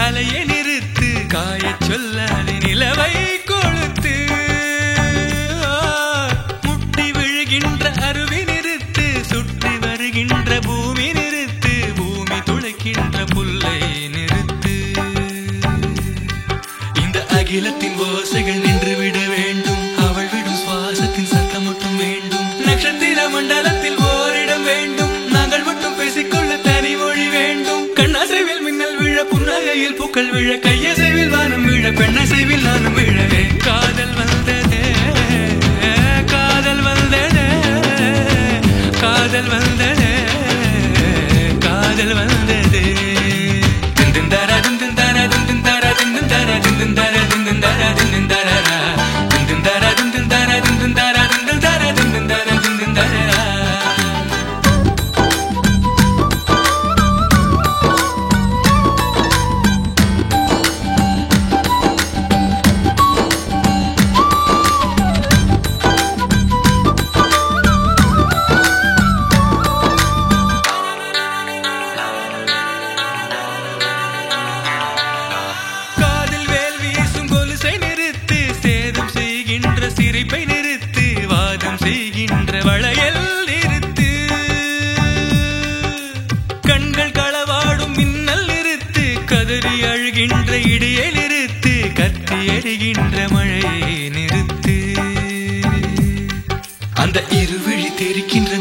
அலையை நிறுத்து காயச் சொல்லாதே நிலவை கொளுத்து முட்டி விழுகின்ற அருவி நிறுத்து சுற்றி வருகின்ற பூமி நிறுத்து பூமி துளைக்கின்ற புல்லை நிறுத்து இந்த அகிலத்தின் ஓசைகள் நின்றுவிட வேண்டும் அவள் விடும் சுவாசத்தின் சத்தம் மட்டும் வேண்டும் நட்சத்திர மண்டலத்தில் ஓரிடம் வேண்டும் நாங்கள் மட்டும் பேசிக்கொள்ள தனி மொழி வேண்டும் கண்ணாசைவில் மின்னல் விழ புன்னகையில் பூக்கள் விழ கையசைவில் வானம் விழ பெண்ணசைவில் நானும் விழவே காதல் வந்ததே காதல் வந்ததே காதல் வந்ததே காதல் வந்ததே திந்தர திந்தர திந்தர திந்தர திந்தர திந்தர திந்தர திந்தர திந்தர திந்தர திந்தர திந்தர திந்தர சிரிப்பை நிறுத்து வாதம் செய்கின்ற வளையல் நிறுத்து கண்கள் களவாடும் மின்னல் நிறுத்து கதறி அழுகின்ற இடியை நிறுத்து கத்தி எறிகின்ற மழையை நிறுத்து அந்த இருவிழி தெரிக்கின்ற